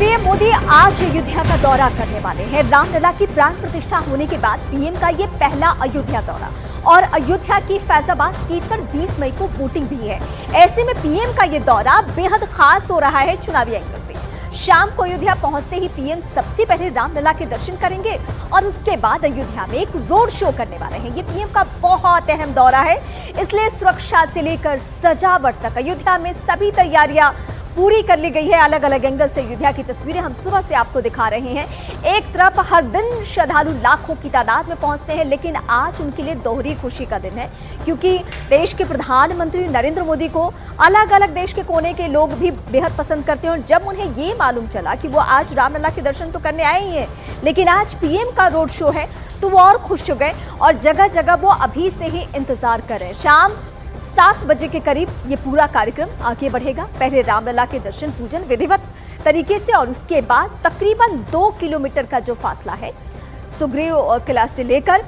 PM Modi आज अयोध्या का दौरा करने वाले हैं। रामलला की प्राण प्रतिष्ठा होने के बाद पीएम का ये पहला अयोध्या दौरा और अयोध्या की फैजाबाद सीट पर 20 मई को वोटिंग भी है। ऐसे में पीएम का ये दौरा बेहद खास हो रहा है चुनावी एंगल से। शाम को अयोध्या पहुंचते ही पीएम सबसे पहले रामलला के दर्शन करेंगे और उसके बाद अयोध्या में एक रोड शो करने वाले हैं। ये पीएम का बहुत अहम दौरा है, इसलिए सुरक्षा से लेकर सजावट तक अयोध्या में सभी तैयारियां पूरी कर ली गई है। अलग अलग एंगल से अयोध्या की तस्वीरें हम सुबह से आपको दिखा रहे हैं। एक तरफ हर दिन श्रद्धालु लाखों की तादाद में पहुंचते हैं, लेकिन आज उनके लिए दोहरी खुशी का दिन है, क्योंकि देश के प्रधानमंत्री नरेंद्र मोदी को अलग अलग देश के कोने के लोग भी बेहद पसंद करते हैं। और जब उन्हें ये मालूम चला कि वो आज रामलला के दर्शन तो करने आए ही हैं, लेकिन आज पीएम का रोड शो है, तो वो और खुश हो गए और जगह जगह वो अभी से ही इंतजार कर रहे हैं। शाम 7 बजे के करीब ये पूरा कार्यक्रम आगे बढ़ेगा। पहले रामलला के दर्शन पूजन विधिवत तरीके से और उसके बाद तकरीबन 2 किलोमीटर का जो फासला है सुग्रीव किला से लेकर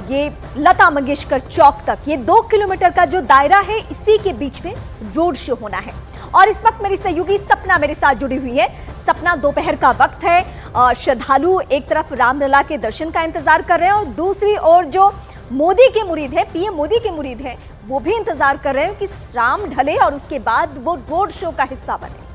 ये लता मंगेशकर चौक तक, ये 2 किलोमीटर का जो दायरा है, इसी के बीच में रोड शो होना है। और इस वक्त मेरी सहयोगी सपना मेरे साथ जुड़ी हुई है। सपना, दोपहर का वक्त है, श्रद्धालु एक तरफ रामलला के दर्शन का इंतजार कर रहे हैं और दूसरी ओर जो मोदी के मुरीद है, पीएम मोदी के मुरीद है, वो भी इंतजार कर रहे हैं कि शाम ढले और उसके बाद वो रोड शो का हिस्सा बने।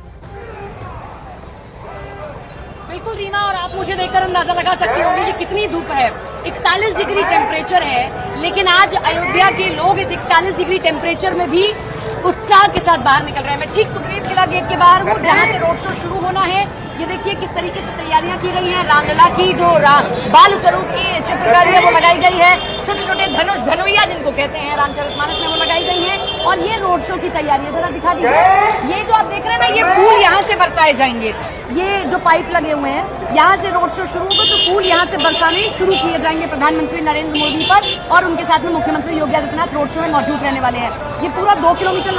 बिल्कुल रीना, और आप मुझे देखकर अंदाजा लगा सकते होंगे कि कितनी धूप है। 41 डिग्री टेम्परेचर है, लेकिन आज अयोध्या के लोग इस 41 डिग्री टेम्परेचर में भी उत्साह के साथ बाहर निकल रहे हैं। मैं ठीक सुग्रीव किला गेट के बाहर हूँ, जहाँ से रोड शो शुरू होना है। ये देखिए किस तरीके से तैयारियां की गई हैं। रामलला की जो बाल स्वरूप की चित्रकारी है वो लगाई गई है। छोटे छोटे धनुइया जिनको कहते हैं रामचरितमानस में, वो लगाई गई है। और ये रोड शो की तैयारी जरा दिखा दीजिए। ये जो आप देख रहे हैं ना, ये फूल यहाँ से बरसाए जाएंगे। ये जो पाइप लगे हुए हैं, यहाँ से रोड शो शुरू होगा तो फूल यहाँ से बरसाने शुरू किए जाएंगे प्रधानमंत्री नरेंद्र मोदी पर, और उनके साथ में मुख्यमंत्री योगी आदित्यनाथ रोड शो में मौजूद रहने वाले हैं। ये पूरा 2 किलोमीटर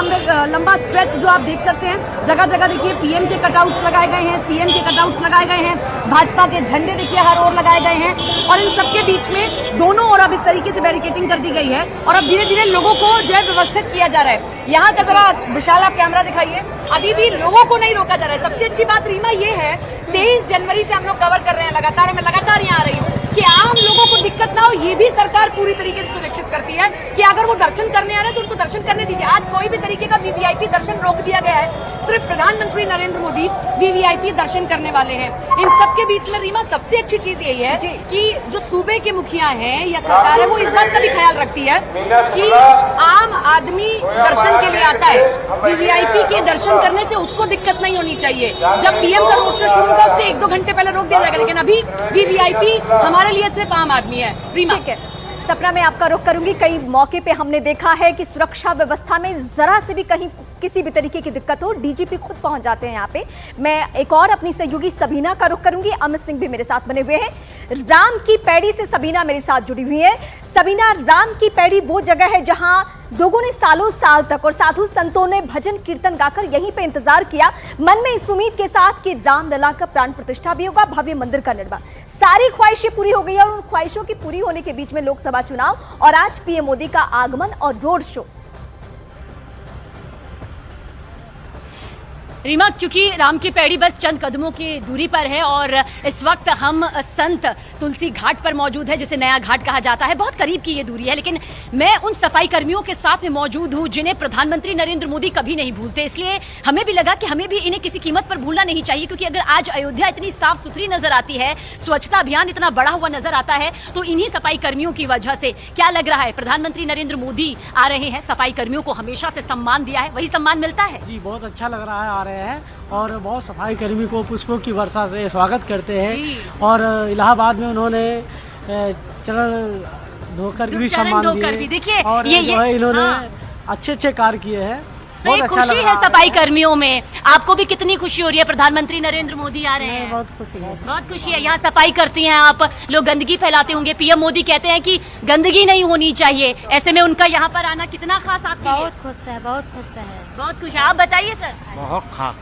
लंबा स्ट्रेच जो आप देख सकते हैं, जगह जगह देखिए पीएम के कटआउट्स लगाए गए हैं, सीएम के कटआउट्स लगाए गए हैं, भाजपा के झंडे देखिए हर ओर लगाए गए हैं। और इन सबके बीच में दोनों ओर अब इस तरीके से बैरिकेडिंग कर दी गई है और अब धीरे धीरे लोगों को जो है व्यवस्थित किया जा रहा है। यहाँ का जरा विशाल आप कैमरा दिखाइए, अभी भी लोगों को नहीं रोका जा रहा है। सबसे अच्छी बात रीमा ये है, 23 जनवरी से हम लोग कवर कर रहे हैं लगातार, मैं लगातार यहाँ आ रही हूँ कि आम लोगों को दिक्कत ना हो, ये भी सरकार पूरी तरीके से सुनिश्चित करती है कि अगर वो दर्शन करने आ रहे हैं तो उनको दर्शन करने दीजिए। आज कोई भी तरीके का वीवीआईपी दर्शन रोक दिया गया है, सिर्फ प्रधानमंत्री नरेंद्र मोदी वीवीआईपी दर्शन करने वाले हैं। इन सबके बीच में रीमा सबसे अच्छी चीज यही है कि जो सूबे के मुखिया हैं या सरकार है, वो इस बात का भी ख्याल रखती है कि आम आदमी दर्शन के लिए आता है, वीवीआईपी के दर्शन करने से उसको दिक्कत नहीं होनी चाहिए। जब पीएम का रोड शो शुरू होगा उससे 1-2 घंटे पहले रोक दिया जाएगा, लेकिन अभी वीवीआईपी हमारे लिए सिर्फ आम आदमी है। ठीक है सपना, मैं आपका रुख करूंगी। कई मौके पे हमने देखा है कि सुरक्षा व्यवस्था में जरा से भी कहीं किसी भी तरीके की दिक्कत हो, डीजीपी खुद पहुंच जाते हैं यहाँ पे। मैं एक और अपनी सहयोगी सबीना का रुख करूंगी। अमित सिंह भी मेरे साथ बने हुए हैं। राम की पैड़ी से सबीना मेरे साथ जुड़ी हुई है। सबीना, राम की पैड़ी वो जगह है जहां लोगों ने सालों साल तक और साधु संतों ने भजन कीर्तन गाकर यहीं पे इंतजार किया, मन में इस उम्मीद के साथ कि रामलला का प्राण प्रतिष्ठा भी होगा, भव्य मंदिर का निर्माण। सारी ख्वाहिशें पूरी हो गई और उन ख्वाहिशों की पूरी होने के बीच में लोकसभा चुनाव और आज पीएम मोदी का आगमन और रोड शो। रीमा, क्योंकि राम की पैड़ी बस चंद कदमों की दूरी पर है और इस वक्त हम संत तुलसी घाट पर मौजूद है, जिसे नया घाट कहा जाता है। बहुत करीब की ये दूरी है, लेकिन मैं उन सफाई कर्मियों के साथ में मौजूद हूँ जिन्हें प्रधानमंत्री नरेंद्र मोदी कभी नहीं भूलते। इसलिए हमें भी लगा कि हमें भी इन्हें किसी कीमत पर भूलना नहीं चाहिए, क्योंकि अगर आज अयोध्या इतनी साफ सुथरी नजर आती है, स्वच्छता अभियान इतना बढ़ा हुआ नजर आता है, तो इन्हीं सफाई कर्मियों की वजह से। क्या लग रहा है, प्रधानमंत्री नरेंद्र मोदी आ रहे हैं, सफाई कर्मियों को हमेशा से सम्मान दिया है, वही सम्मान मिलता है? जी, बहुत अच्छा लग रहा है, आ रहे हैं और बहुत सफाई कर्मी को पुष्पों की वर्षा से स्वागत करते हैं। और इलाहाबाद में उन्होंने चरण धोकर भी सम्मान दिए और ये जो है इन्होंने अच्छे कार्य किए हैं। बहुत अच्छा खुशी है सफाई कर्मियों में। आपको भी कितनी खुशी हो रही है प्रधानमंत्री नरेंद्र मोदी आ रहे हैं? बहुत खुशी है, बहुत खुशी है। यहाँ सफाई करती हैं आप, लोग गंदगी फैलाते होंगे, पीएम मोदी कहते हैं कि गंदगी नहीं होनी चाहिए, ऐसे में उनका यहाँ पर आना कितना खास आपके लिए? बहुत खुश है, बहुत खुश है, बहुत खुश है। आप बताइए सर। बहुत खास।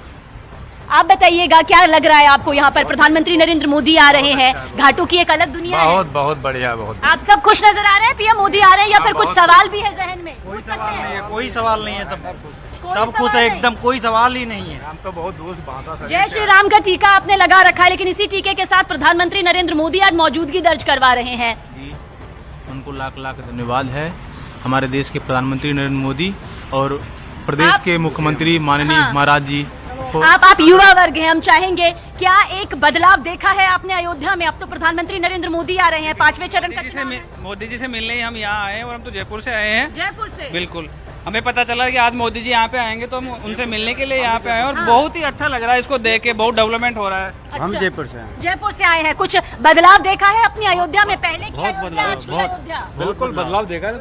आप बताइएगा, क्या लग रहा है आपको, यहाँ पर प्रधानमंत्री नरेंद्र मोदी आ रहे हैं, घाटों की एक अलग दुनिया है। बहुत बढ़िया, बहुत। आप सब खुश नजर आ रहे हैं, पीएम मोदी आ रहे हैं, या फिर कुछ सवाल भी है जहन में? कोई सवाल नहीं है, कोई सवाल नहीं है, सब सब कुछ है एकदम, कोई सवाल ही नहीं है। हम तो बहुत दूर बात। जय श्री राम का टीका आपने लगा रखा है, लेकिन इसी टीके के साथ प्रधानमंत्री नरेंद्र मोदी आज मौजूदगी दर्ज करवा रहे हैं। जी, उनको लाख लाख धन्यवाद है। हमारे देश के प्रधानमंत्री नरेंद्र मोदी और प्रदेश के मुख्यमंत्री माननीय महाराज जी। आप युवा वर्ग हैं, हम चाहेंगे क्या एक बदलाव देखा है आपने अयोध्या में? अब तो प्रधानमंत्री नरेंद्र मोदी आ रहे हैं, 5वें चरण का चुनाव है। मोदी जी से मिलने ही हम यहाँ आए हैं, और हम तो जयपुर से आए हैं। जयपुर से बिल्कुल, हमें पता चला कि आज मोदी जी यहाँ पे आएंगे, तो हम उनसे मिलने के लिए यहाँ पे आए हैं, और बहुत ही अच्छा लग रहा है इसको देख के, बहुत डेवलपमेंट हो रहा है। अच्छा, हम जयपुर से हैं। जयपुर से आए हैं। कुछ बदलाव देखा है अपनी अयोध्या में? पहले की अयोध्या, आज की अयोध्या? बिल्कुल बदलाव देखा।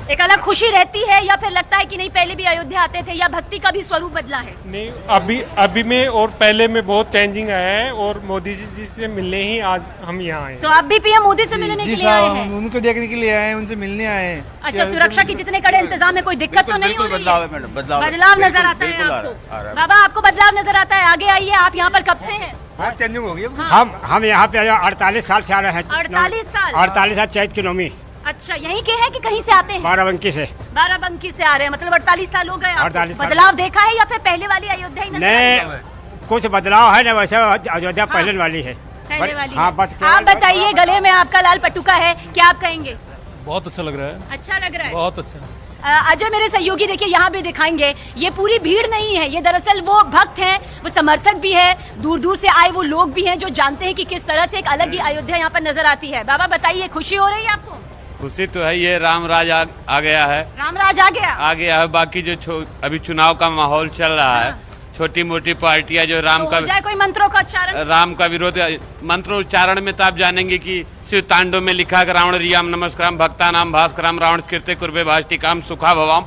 एक अलग खुशी रहती है, या फिर लगता है कि नहीं पहले भी अयोध्या आते थे, या भक्ति का भी स्वरूप बदला है? नहीं, अभी में और पहले में बहुत चेंजिंग आया है, और मोदी जी से मिलने ही आज हम यहाँ आए। तो आप भी पीएम मोदी से मिलने के लिए आए हैं? उनको देखने के लिए आए हैं, उनसे मिलने आए हैं। अच्छा, सुरक्षा की जितने कड़े इंतजाम है, कोई दिक्कत तो नहीं हो रही है? बदलाव है मैडम, बदलाव नजर आता है आपको? बाबा, आपको बदलाव नजर आता है? आगे आइए, आप यहाँ पर कब से हैं? चेंजिंग हो गई। हम यहाँ पे 48 साल से आ रहे हैं। 48 साल? 48 साल चैत की नौमी। अच्छा, यहीं के हैं कि कहीं से आते हैं? बाराबंकी से। बाराबंकी से आ रहे हैं, मतलब 48 साल हो गए आपको। 48 साल। बदलाव देखा है, या फिर पहले वाली अयोध्या ही नजर आई है? कुछ बदलाव है ना, वैसे अयोध्या पहले वाली है। पहले वाली हाँ, है। बट आप बताइए, गले में आपका लाल पटुका है, क्या आप कहेंगे? बहुत अच्छा लग रहा है। अच्छा लग रहा है, बहुत अच्छा। अजय मेरे सहयोगी देखिए यहाँ भी दिखाएंगे, ये पूरी भीड़ नहीं है, ये दरअसल वो भक्त हैं, वो समर्थक भी है, दूर दूर से आए वो लोग भी हैं जो जानते हैं कि किस तरह से एक अलग ही अयोध्या यहाँ पर नजर आती है। बाबा बताइए, खुशी हो रही है आपको? खुशी तो है, ये रामराज आ गया है। रामराज आ गया है। बाकी जो अभी चुनाव का माहौल चल रहा है, छोटी मोटी पार्टियां जो राम का कोई मंत्रों का उच्चारण, राम का विरोध, मंत्रोच्चारण में तो आप जानेंगे कि शिव तांडव में लिखा है रावण रियाम नमस्कारम भक्ता नाम भास्करम रावण कीर्ते कुर्बे भाष्टिकाम सुखा भवाम।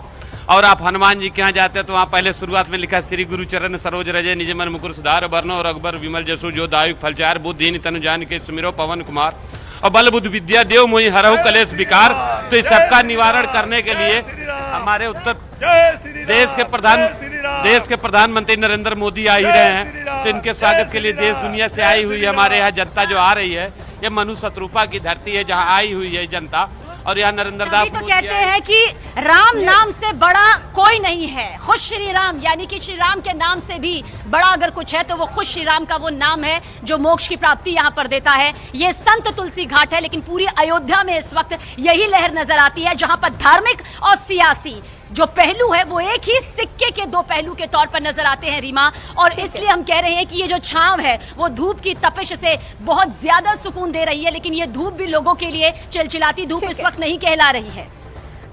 और आप हनुमान जी के यहाँ जाते हैं तो वहाँ पहले शुरुआत में लिखा है श्री गुरु चरण सरोज रजे निज मन मुकुर सुधार वर्ण और अकबर विमल जसु जो दायु फलचार बुद्धि तनु जान के सुमिरो पवन कुमार और बल बुद्ध विद्या देव मोहि हरहु कलेश विकार। तो इस सबका निवारण करने के लिए हमारे उत्तर देश के प्रधानमंत्री नरेंद्र मोदी आ ही रहे हैं, तो इनके स्वागत के लिए देश दुनिया से आई हुई हमारे यहाँ जनता जो आ रही है, ये मनु शत्रुपा की धरती है जहाँ आई हुई है जनता। और यहाँ नरेंद्र दास तो कहते हैं कि राम नाम से बड़ा कोई नहीं है, खुश श्री राम, यानी कि श्री राम के नाम से भी बड़ा अगर कुछ है तो वो खुश श्री राम का वो नाम है जो मोक्ष की प्राप्ति यहाँ पर देता है। ये संत तुलसी घाट है, लेकिन पूरी अयोध्या में इस वक्त यही लहर नजर आती है, जहां पर धार्मिक और सियासी जो पहलू है वो एक ही सिक्के के दो पहलू के तौर पर नजर आते हैं रीमा। और इसलिए हम कह रहे हैं कि ये जो छांव है वो धूप की तपिश से बहुत ज्यादा सुकून दे रही है, लेकिन ये धूप भी लोगों के लिए चिलचिलाती धूप इस वक्त नहीं कहला रही है।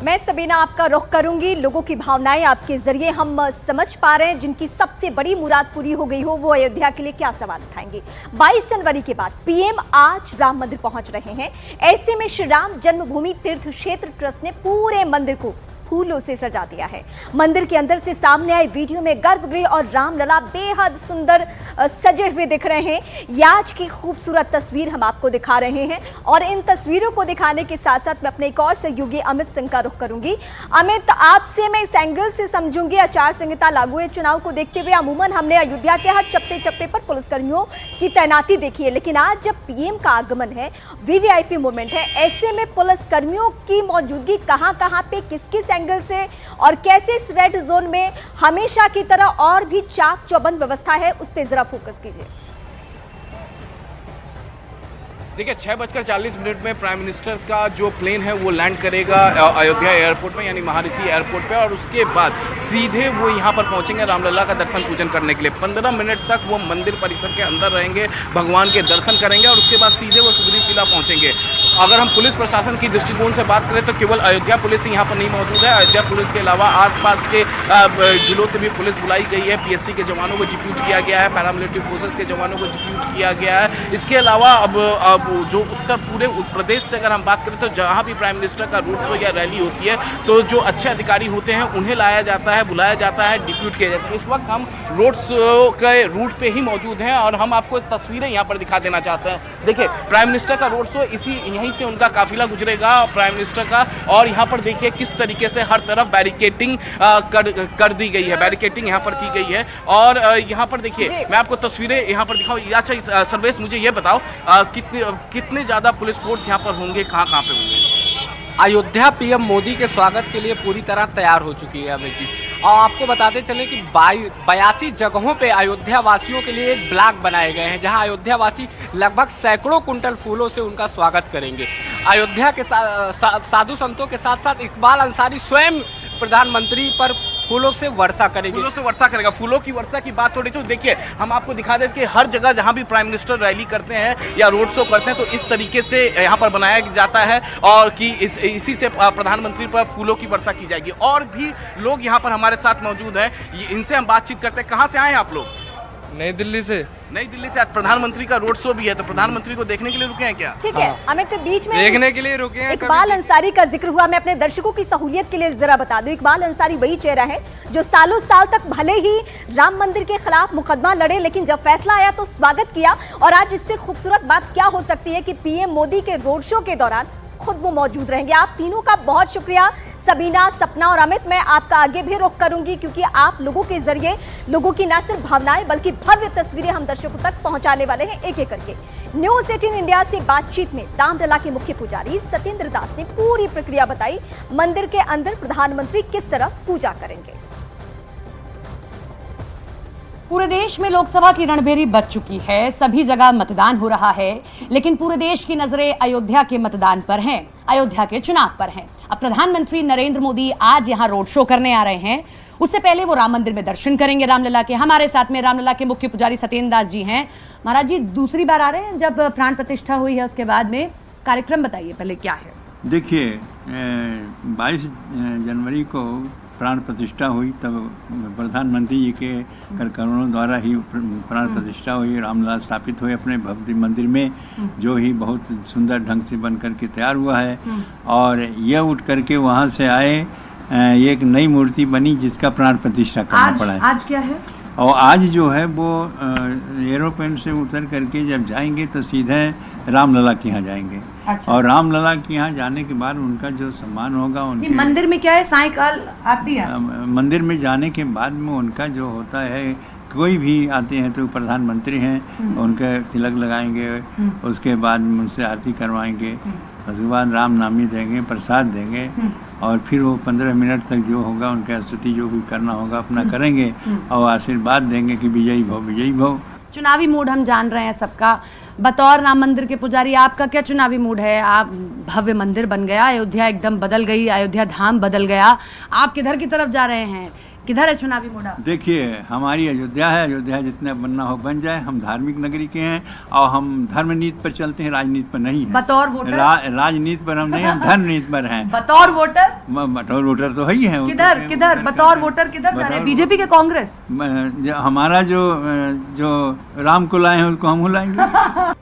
मैं सबीना आपका रुख करूंगी, लोगों की भावनाएं आपके जरिए हम समझ पा रहे हैं, जिनकी सबसे बड़ी मुराद पूरी हो गई हो वो अयोध्या के लिए क्या सवाल उठाएंगे। 22 जनवरी के बाद पीएम आज राम मंदिर पहुंच रहे हैं, ऐसे में श्री राम जन्मभूमि तीर्थ क्षेत्र ट्रस्ट ने पूरे मंदिर को फूलों से सजा दिया है। मंदिर के अंदर से सामने आई वीडियो में गर्भगृह और रामलला बेहद सुंदर सजे हुए दिख रहे हैं। ये आज की खूबसूरत तस्वीर हम आपको दिखा रहे हैं, और इन तस्वीरों को दिखाने के साथ साथ मैं अपने एक और सहयोगी अमित सिंह का रुख करूंगी। अमित, आपसे मैं इस एंगल से समझूंगी, आचार संहिता लागू है, चुनाव को देखते हुए अमूमन हमने अयोध्या के हर चप्पे चप्पे पर पुलिसकर्मियों की तैनाती देखी है, लेकिन आज जब पीएम का आगमन है, वीवीआईपी मूवमेंट है, ऐसे में पुलिसकर्मियों की मौजूदगी कहां पे, किस किस एंगल से, और कैसे इस रेड जोन में हमेशा की तरह और भी चाक चौबंद व्यवस्था है, उस पर जरा फोकस कीजिए। देखिए 6:40 में प्राइम मिनिस्टर का जो प्लेन है वो लैंड करेगा अयोध्या एयरपोर्ट में, यानी महाऋषि एयरपोर्ट पे, और उसके बाद सीधे वो यहाँ पर पहुँचेंगे रामलला का दर्शन पूजन करने के लिए। 15 मिनट तक वो मंदिर परिसर के अंदर रहेंगे, भगवान के दर्शन करेंगे, और उसके बाद सीधे वो सुग्रीव किला पहुँचेंगे। अगर हम पुलिस प्रशासन की दृष्टिकोण से बात करें तो केवल अयोध्या पुलिस यहाँ पर नहीं मौजूद है, अयोध्या पुलिस के अलावा आसपास के जिलों से भी पुलिस बुलाई गई है। पीएससी के जवानों को डिप्यूट किया गया है, पैरामिलिट्री फोर्सेस के जवानों को डिप्यूट किया गया है। इसके अलावा अब जो पूरे उत्तर प्रदेश से अगर हम बात करें तो जहाँ भी प्राइम मिनिस्टर का रोड शो या रैली होती है तो जो अच्छे अधिकारी होते हैं उन्हें लाया जाता है, बुलाया जाता है, डिप्यूट किया जाता है। इस वक्त हम रोड शो के रूट पे ही मौजूद हैं और हम आपको तस्वीरें यहाँ पर दिखा देना चाहते हैं। देखिए प्राइम मिनिस्टर का रोड शो यहीं से उनका काफिला गुजरेगा प्राइम मिनिस्टर का, और यहाँ पर देखिए किस तरीके से हर तरफ बैरिकेटिंग कर दी गई है, बैरिकेटिंग यहाँ पर की गई है। और यहाँ पर देखिए मैं आपको तस्वीरें यहाँ पर दिखाऊँ। अच्छा सर्वेश, मुझे ये बताओ कितने ज़्यादा पुलिस फोर्स यहाँ पर होंगे, कहाँ पे होंगे? अयोध्या पीएम मोदी के स्वागत के लिए पूरी तरह तैयार हो चुकी है अमित जी। और आपको बताते चलें कि 82 जगहों पे अयोध्या वासियों के लिए एक ब्लॉक बनाए गए हैं, जहां अयोध्या वासी लगभग सैकड़ों कुंटल फूलों से उनका स्वागत करेंगे। अयोध्या के साधु संतों के साथ साथ इकबाल अंसारी स्वयं प्रधानमंत्री पर फूलों से वर्षा करेंगे। फूलों से वर्षा करेगा। फूलों की वर्षा की बात थोड़ी तो देखिए, हम आपको दिखा दें कि हर जगह जहां भी प्राइम मिनिस्टर रैली करते हैं या रोड शो करते हैं तो इस तरीके से यहां पर बनाया जाता है और कि इसी से प्रधानमंत्री पर फूलों की वर्षा की जाएगी। और भी लोग यहां पर हमारे साथ मौजूद हैं, इनसे हम बातचीत करते हैं। कहां से आए हैं आप लोग? नई दिल्ली से। नई दिल्ली से। आज प्रधानमंत्री का रोड शो भी है, तो प्रधानमंत्री को देखने के लिए रुके हैं क्या? ठीक है अमित, बीच में देखने के लिए रुके हैं। इकबाल अंसारी का जिक्र हुआ, मैं अपने दर्शकों की सहूलियत के लिए जरा बता दूं, इकबाल अंसारी वही चेहरा है जो सालों साल तक भले ही राम मंदिर के खिलाफ मुकदमा लड़े, लेकिन जब फैसला आया तो स्वागत किया। और आज इससे खूबसूरत बात क्या हो सकती है कि पीएम मोदी के रोड शो के दौरान खुद वो मौजूद रहेंगे। आप तीनों का बहुत शुक्रिया, सबीना, सपना और अमित। मैं आपका आगे भी रुख करूंगी क्योंकि आप लोगों के जरिए लोगों की न सिर्फ भावनाएं बल्कि भव्य तस्वीरें हम दर्शकों तक पहुंचाने वाले हैं एक एक करके। न्यूज़ 18 इंडिया से बातचीत में रामलला के मुख्य पुजारी सत्येंद्र दास ने पूरी प्रक्रिया बताई। मंदिर के अंदर प्रधानमंत्री किस तरह पूजा करेंगे। पूरे देश में लोकसभा की रणभेरी बज चुकी है, सभी जगह मतदान हो रहा है, लेकिन पूरे देश की नजरें अयोध्या के मतदान पर हैं, अयोध्या के चुनाव पर हैं। अब प्रधानमंत्री नरेंद्र मोदी आज यहां रोड शो करने आ रहे हैं। उससे पहले वो राम मंदिर में दर्शन करेंगे रामलला के। हमारे साथ में रामलला के मुख्य पुजारी सत्येंद्र दास जी हैं। महाराज जी, दूसरी बार आ रहे हैं जब प्राण प्रतिष्ठा हुई है, उसके बाद में कार्यक्रम बताइए पहले क्या है। देखिए, 22 जनवरी को प्राण प्रतिष्ठा हुई, तब प्रधानमंत्री जी के करकमलों द्वारा ही प्राण प्रतिष्ठा हुई, रामलला स्थापित हुए अपने भव्य मंदिर में, जो ही बहुत सुंदर ढंग से बन करके तैयार हुआ है। और यह उठ करके वहाँ से आए, एक नई मूर्ति बनी जिसका प्राण प्रतिष्ठा करना पड़ा है। आज क्या है? और आज जो है वो एरोप्लेन से उतर करके जब जाएंगे तो सीधे रामलला के यहाँ जाएंगे। अच्छा। और रामलला के यहाँ जाने के बाद उनका जो सम्मान होगा, उनके मंदिर में क्या है, सायंकाल आरती है। मंदिर में जाने के बाद में उनका जो होता है, कोई भी आते हैं तो प्रधानमंत्री हैं, उनके तिलक लगाएंगे, उसके बाद उनसे आरती करवाएंगे, उसके बाद राम नामी देंगे, प्रसाद देंगे, और फिर वो 15 मिनट तक जो होगा उनका स्तुति जो भी करना होगा अपना करेंगे और आशीर्वाद देंगे कि विजयी भव, विजयी भव। चुनावी मूड हम जान रहे हैं सबका। बतौर राम मंदिर के पुजारी आपका क्या चुनावी मूड है? आप भव्य मंदिर बन गया, अयोध्या एकदम बदल गई, अयोध्या धाम बदल गया, आप किधर की तरफ जा रहे हैं? किधर है चुनावी मूड? देखिए, हमारी अयोध्या है, अयोध्या जितना बनना हो बन जाए। हम धार्मिक नगरी के हैं और हम धर्म नीति पर चलते हैं, राजनीति पर नहीं है। बतौर वोटर? राजनीति पर हम नहीं, हम धर्म नीति पर हैं। बतौर वोटर? बतौर वोटर तो है ही है। किधर बतौर वोटर किधर जा रहे हैं? बीजेपी के, कांग्रेस? हमारा जो राम को लाए हैं उसको हम लाएंगे।